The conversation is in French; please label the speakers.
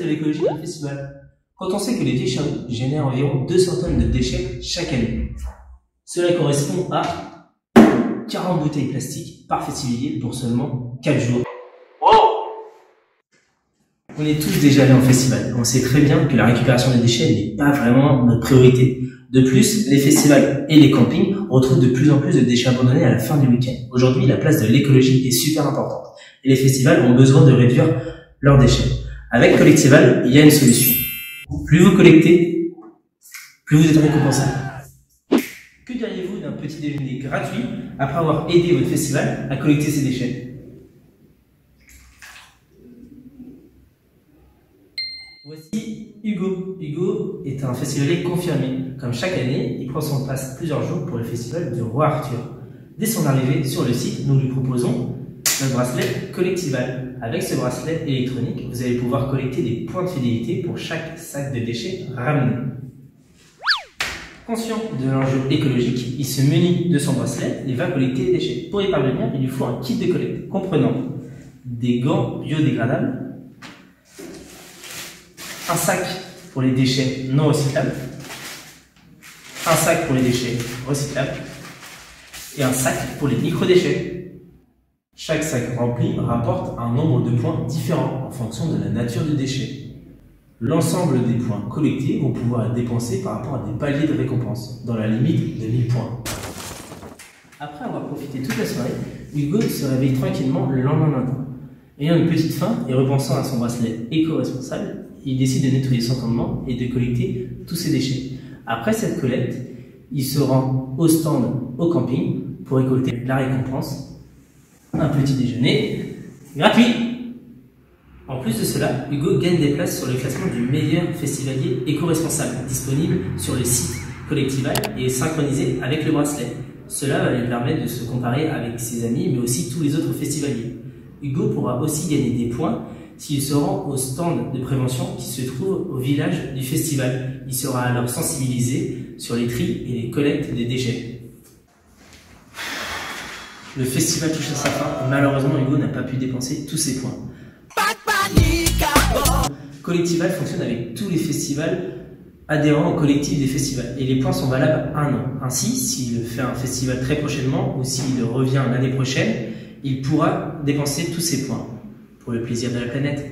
Speaker 1: de l'écologie d'un festival? Quand on sait que les vieilles charrues génèrent environ 200 tonnes de déchets chaque année, cela correspond à 40 bouteilles plastiques par festivalier pour seulement 4 jours. On est tous déjà allés en festival. On sait très bien que la récupération des déchets n'est pas vraiment notre priorité. De plus, les festivals et les campings retrouvent de plus en plus de déchets abandonnés à la fin du week-end. Aujourd'hui, la place de l'écologie est super importante et les festivals ont besoin de réduire leurs déchets. Avec Collectival, il y a une solution. Plus vous collectez, plus vous êtes récompensé. Que diriez-vous d'un petit déjeuner gratuit après avoir aidé votre festival à collecter ces déchets? Voici Hugo. Hugo est un festivalier confirmé. Comme chaque année, il prend son passe plusieurs jours pour le festival du Roi Arthur. Dès son arrivée sur le site, nous lui proposons notre bracelet Collectival. Avec ce bracelet électronique, vous allez pouvoir collecter des points de fidélité pour chaque sac de déchets ramené. Conscient de l'enjeu écologique, il se munit de son bracelet et va collecter les déchets. Pour y parvenir, il lui faut un kit de collecte comprenant des gants biodégradables, un sac pour les déchets non recyclables, un sac pour les déchets recyclables et un sac pour les micro-déchets. Chaque sac rempli rapporte un nombre de points différents en fonction de la nature du déchet. L'ensemble des points collectés vont pouvoir être dépensés par rapport à des paliers de récompense, dans la limite de 1000 points. Après avoir profité toute la soirée, Hugo se réveille tranquillement le lendemain matin. Ayant une petite faim et repensant à son bracelet éco-responsable, il décide de nettoyer son campement et de collecter tous ses déchets. Après cette collecte, il se rend au stand au camping pour récolter la récompense, un petit déjeuner gratuit. En plus de cela, Hugo gagne des places sur le classement du meilleur festivalier éco-responsable, disponible sur le site Collectival et synchronisé avec le bracelet. Cela va lui permettre de se comparer avec ses amis, mais aussi tous les autres festivaliers. Hugo pourra aussi gagner des points s'il se rend au stand de prévention qui se trouve au village du festival. Il sera alors sensibilisé sur les tris et les collectes des déchets. Le festival touche à sa fin et malheureusement Hugo n'a pas pu dépenser tous ses points. Collectival fonctionne avec tous les festivals adhérents au collectif des festivals et les points sont valables un an. Ainsi, s'il fait un festival très prochainement ou s'il revient l'année prochaine, il pourra dépenser tous ses points pour le plaisir de la planète.